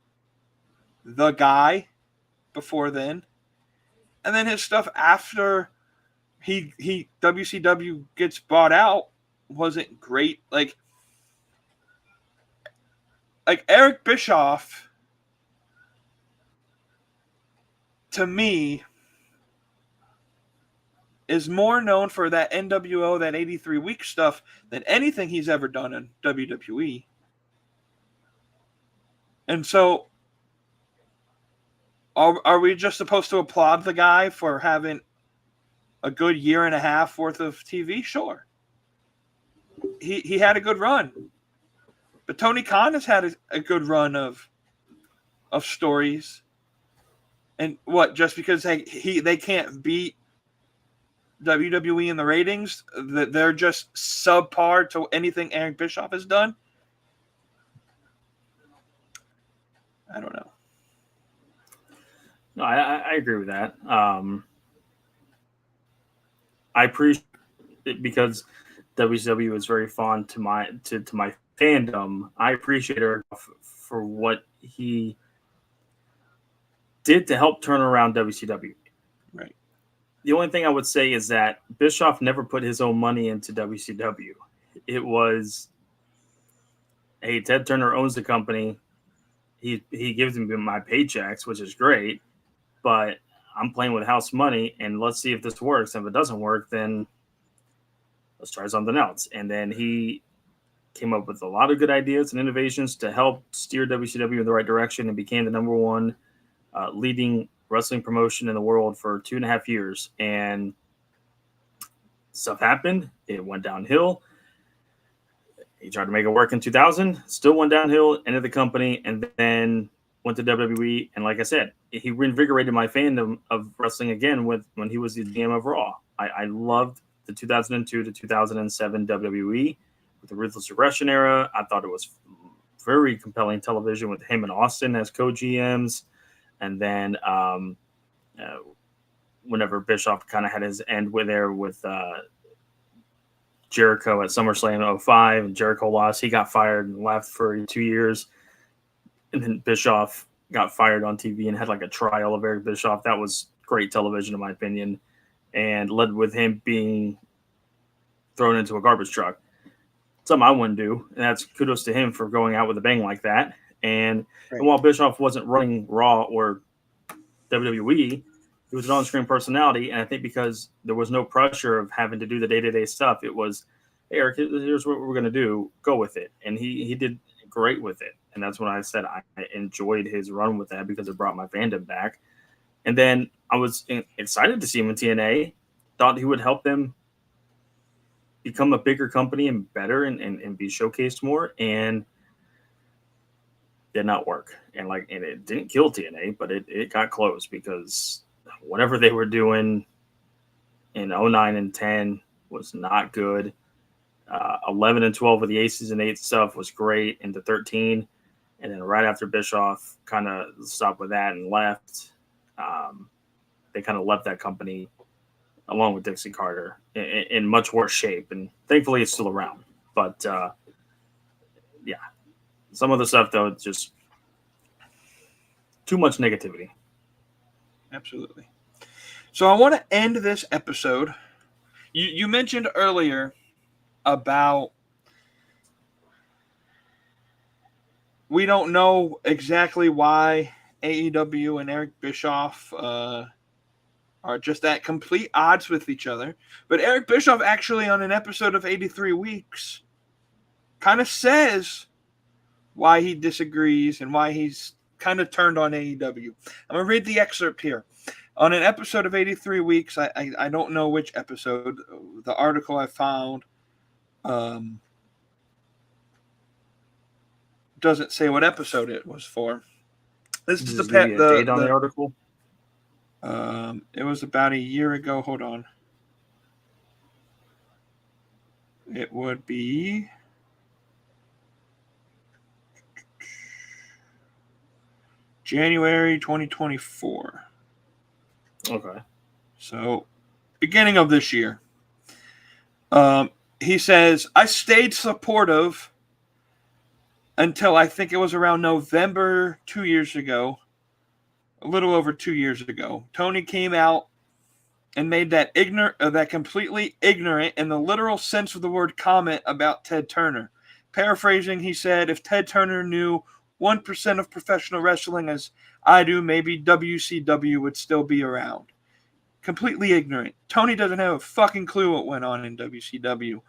the guy before then. And then his stuff after he WCW gets bought out wasn't great. Like Eric Bischoff, to me, is more known for that NWO, that 83 week stuff than anything he's ever done in WWE. And so are we just supposed to applaud the guy for having a good year and a half worth of TV? Sure. He had a good run. But Tony Khan has had a good run of stories. And what, just because they can't beat WWE in the ratings, that they're just subpar to anything Eric Bischoff has done? I don't know. No, I agree with that. I appreciate it because WCW is very fond to my fandom. I appreciate Eric for what he did to help turn around WCW. Right. The only thing I would say is that Bischoff never put his own money into WCW. It was, hey, Ted Turner owns the company. He gives me my paychecks, which is great, but I'm playing with house money, and let's see if this works. If it doesn't work, then let's try something else. And then he came up with a lot of good ideas and innovations to help steer WCW in the right direction and became the number one leading wrestling promotion in the world for 2.5 years. And stuff happened. It went downhill. He tried to make it work in 2000, still went downhill, ended the company, and then went to WWE. And like I said, he reinvigorated my fandom of wrestling again when he was the GM of Raw. I loved the 2002 to 2007 WWE with the Ruthless Aggression era. I thought it was very compelling television with him and Austin as co-GMs. And then whenever Bischoff kind of had his end with Jericho at SummerSlam 05, and Jericho lost, he got fired and left for 2 years. And then Bischoff got fired on TV and had like a trial of Eric Bischoff. That was great television, in my opinion, and led with him being thrown into a garbage truck. Something I wouldn't do. And that's kudos to him for going out with a bang like that. And while Bischoff wasn't running Raw or WWE, he was an on-screen personality. And I think because there was no pressure of having to do the day-to-day stuff, it was, hey, Eric, here's what we're going to do. Go with it. And he did great with it. And that's when I said I enjoyed his run with that because it brought my fandom back. And then I was excited to see him in TNA. Thought he would help them become a bigger company and better and be showcased more. And did not work. And it didn't kill TNA, but it got close because whatever they were doing in 09 and 10 was not good. 11 and 12 with the Aces and 8 stuff was great into 13. And then right after Bischoff kind of stopped with that and left, they kind of left that company along with Dixie Carter in much worse shape. And thankfully it's still around. But yeah, some of the stuff, though, it's just too much negativity. Absolutely. So I want to end this episode. You mentioned earlier about we don't know exactly why AEW and Eric Bischoff are just at complete odds with each other. But Eric Bischoff actually on an episode of 83 Weeks kind of says why he disagrees and why he's kind of turned on AEW. I'm going to read the excerpt here. On an episode of 83 Weeks, I don't know which episode, the article I found doesn't say what episode it was for. This is Just give you a date on the article. It was about a year ago. Hold on. It would be January 2024. Okay. So, beginning of this year. He says, I stayed supportive until I think it was around November 2 years ago. A little over 2 years ago. Tony came out and made that completely ignorant, in the literal sense of the word, comment about Ted Turner. Paraphrasing, he said, if Ted Turner knew 1% of professional wrestling as I do, maybe WCW would still be around. Completely ignorant. Tony doesn't have a fucking clue what went on in WCW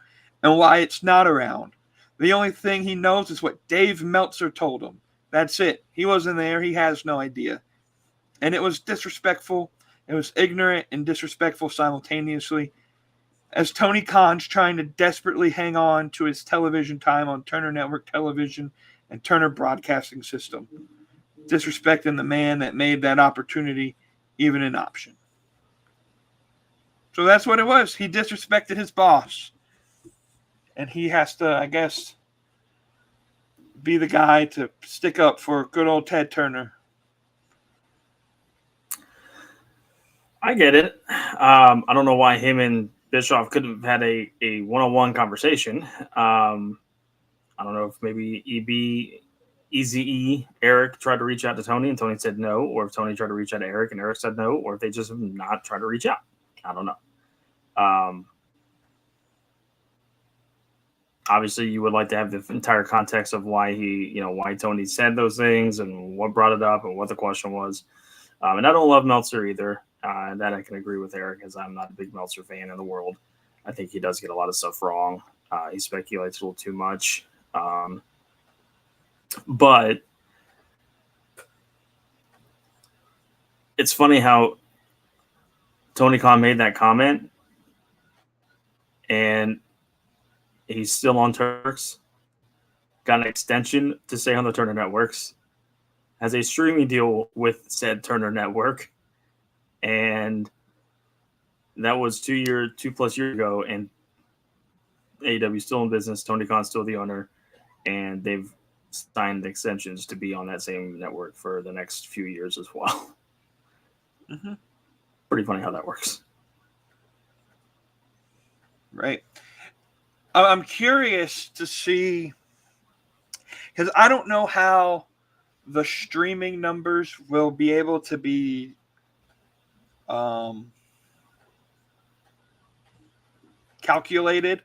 and why it's not around. The only thing he knows is what Dave Meltzer told him. That's it. He wasn't there. He has no idea. And it was disrespectful. It was ignorant and disrespectful simultaneously, as Tony Khan's trying to desperately hang on to his television time on Turner Network Television and Turner Broadcasting System, disrespecting the man that made that opportunity even an option. So that's what it was. He disrespected his boss. And he has to, I guess, be the guy to stick up for good old Ted Turner. I get it. I don't know why him and Bischoff couldn't have had a one-on-one conversation. I don't know if maybe Eazy-E, Eric tried to reach out to Tony and Tony said no, or if Tony tried to reach out to Eric and Eric said no, or if they just have not tried to reach out. I don't know. Obviously, you would like to have the entire context of why why Tony said those things and what brought it up and what the question was. And I don't love Meltzer either. That I can agree with Eric, as I'm not a big Meltzer fan in the world. I think he does get a lot of stuff wrong. He speculates a little too much. But it's funny how Tony Khan made that comment and he's still on Turks, got an extension to stay on the Turner Networks, has a streaming deal with said Turner Network, and that was 2+ years ago, and AEW still in business, Tony Khan's still the owner, and they've signed extensions to be on that same network for the next few years as well. Mm-hmm. Pretty funny how that works. Right. I'm curious to see, because I don't know how the streaming numbers will be able to be calculated,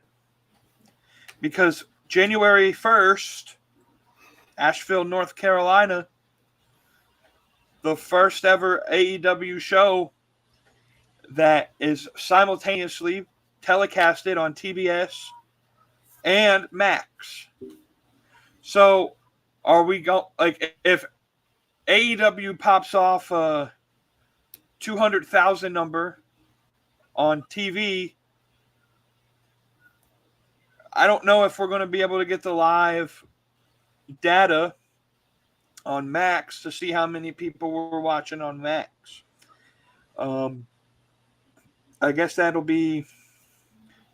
because January 1st, Asheville, North Carolina, the first ever AEW show that is simultaneously telecasted on TBS and Max. So are we going, like, if AEW pops off a 200,000 number on TV, I don't know if we're going to be able to get the live data on Max to see how many people were watching on Max. I guess that'll be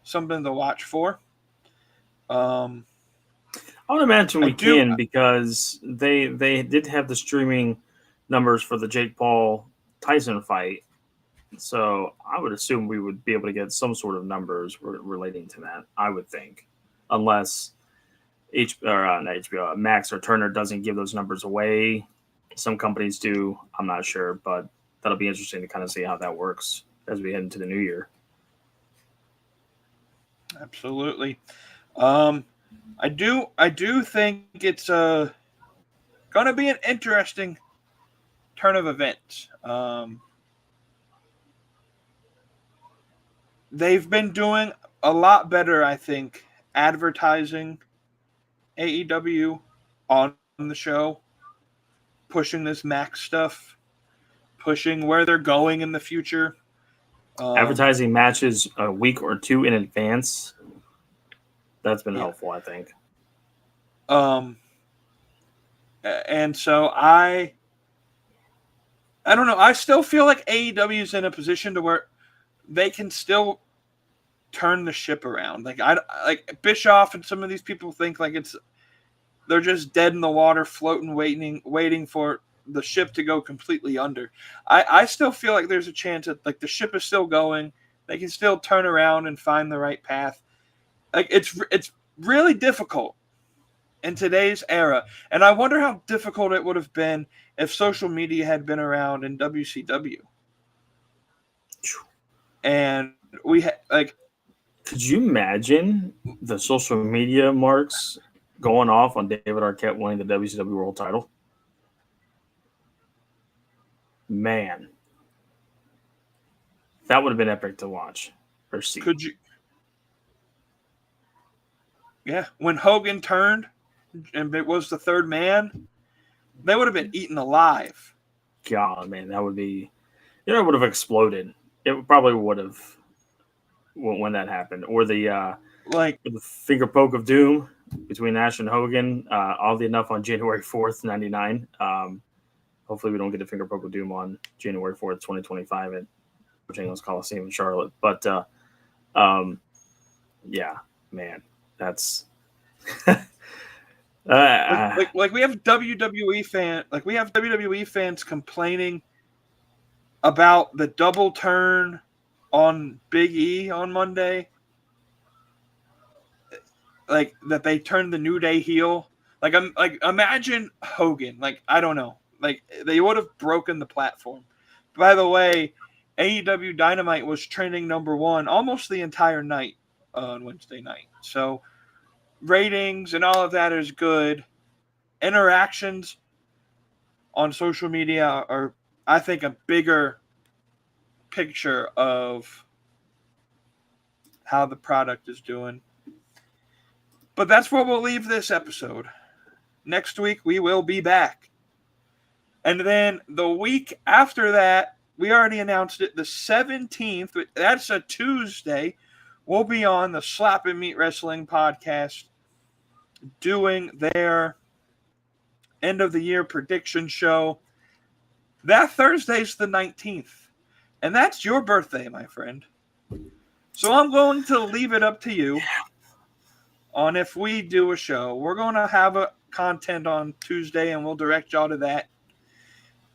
something to watch for. I would imagine we can, because they did have the streaming numbers for the Jake Paul Tyson fight. So I would assume we would be able to get some sort of numbers relating to that, I would think. Unless Max or Turner doesn't give those numbers away. Some companies do. I'm not sure, but that'll be interesting to kind of see how that works as we head into the new year. Absolutely. I do think it's going to be an interesting turn of events. They've been doing a lot better, I think, advertising AEW on the show, pushing this Max stuff, pushing where they're going in the future. Advertising matches a week or two in advance. That's been helpful, I think. And so I don't know. I still feel like AEW is in a position to where they can still turn the ship around. Like Bischoff and some of these people think like they're just dead in the water, floating, waiting for the ship to go completely under. I still feel like there's a chance that like the ship is still going. They can still turn around and find the right path. Like it's really difficult in today's era, and I wonder how difficult it would have been if social media had been around in WCW. And we like, could you imagine the social media marks going off on David Arquette winning the WCW World Title? Man, that would have been epic to watch or see. Could you? Yeah, when Hogan turned and it was the third man, they would have been eaten alive. God, man, that would be, it would have exploded. It probably would have when that happened. Or the finger poke of doom between Nash and Hogan, oddly enough, on January 4th, 99. Hopefully we don't get the finger poke of doom on January 4th, 2025 at Bojangles Coliseum in Charlotte. But yeah, man, that's like we have WWE fans complaining about the double turn on Big E on Monday, like that they turned the New Day heel. Like imagine Hogan. Like I don't know. Like they would have broken the platform. By the way, AEW Dynamite was trending #1 almost the entire night on Wednesday night. So ratings and all of that is good. Interactions on social media are, I think, a bigger picture of how the product is doing. But that's where we'll leave this episode. Next week, we will be back. And then the week after that, we already announced it, the 17th, that's a Tuesday, we'll be on the Slap and Meat Wrestling podcast doing their end of the year prediction show. That Thursday's the 19th. And that's your birthday, my friend. So I'm going to leave it up to you on if we do a show. We're going to have a content on Tuesday, and we'll direct y'all to that.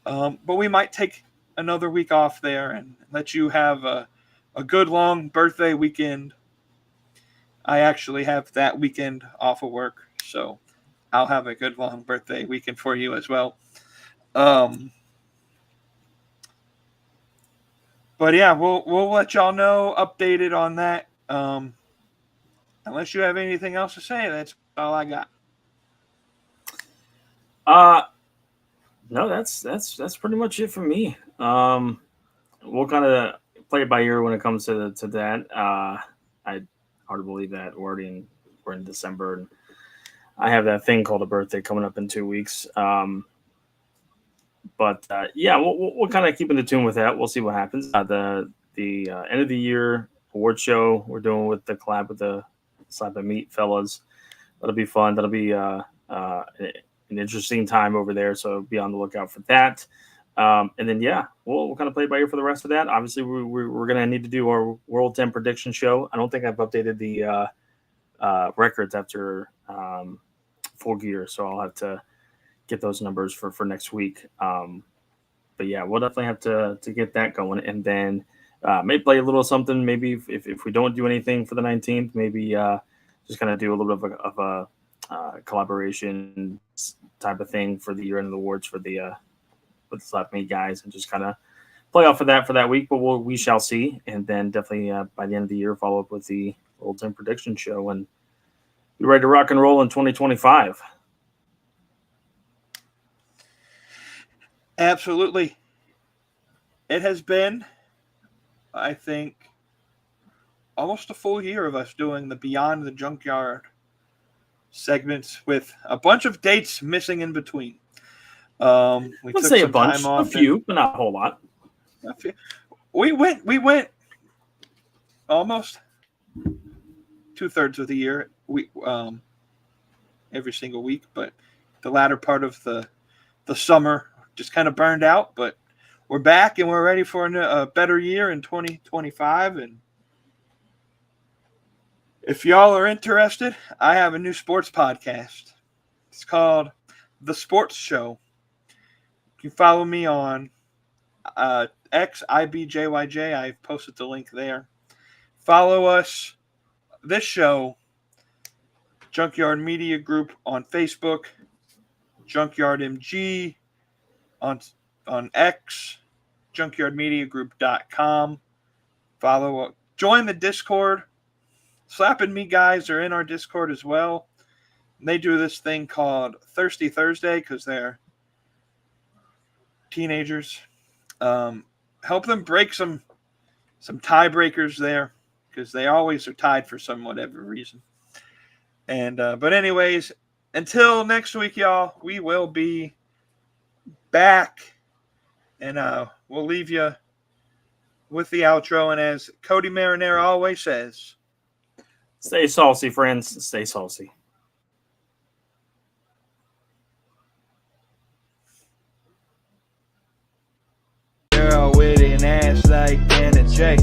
But we might take another week off there and let you have a good long birthday weekend. I actually have that weekend off of work, so I'll have a good long birthday weekend for you as well. But yeah, we'll let y'all know, updated on that. Unless you have anything else to say, that's all I got. No, that's pretty much it for me. We'll kind of play it by ear when it comes to that. I hard to believe that we're in December, and I have that thing called a birthday coming up in 2 weeks. But yeah, we'll kind of keep in tune with that. We'll see what happens. The end of the year award show we're doing with the collab with the Slap and Meat fellas. That'll be fun. That'll be an interesting time over there. So be on the lookout for that. And then yeah, we'll kind of play by ear for the rest of that. Obviously, we're gonna need to do our World 10 prediction show. I don't think I've updated the records after Full Gear, so I'll have to get those numbers for next week. But yeah, we'll definitely have to get that going, and then maybe play a little something. Maybe if we don't do anything for the 19th, maybe just kind of do a little bit of a collaboration type of thing for the year-end awards for the with the Slap Me guys, and just kind of play off of that for that week. But we shall see, and then definitely by the end of the year, follow up with the World 10 prediction show and be ready to rock and roll in 2025. Absolutely. It has been, I think, almost a full year of us doing the Beyond the Junkyard segments with a bunch of dates missing in between. We Let's took say some a bunch, time off, a few, but not a whole lot. We went almost 2/3 of the year. We every single week, but the latter part of the summer. Just kind of burned out, but we're back and we're ready for a better year in 2025. And if y'all are interested, I have a new sports podcast. It's called The Sports Show. You can follow me on X, IBJYJ. I've posted the link there. Follow us, this show, Junkyard Media Group on Facebook, Junkyard MG on X, junkyardmediagroup.com. Join the Discord. Slap and me guys are in our Discord as well. And they do this thing called Thirsty Thursday because they're teenagers. Help them break some tiebreakers there because they always are tied for some whatever reason. And but anyways, until next week, y'all, we will be back, and we'll leave you with the outro. And as Cody Marinara always says, stay saucy, friends. Stay saucy. Girl with an ass like Anna J.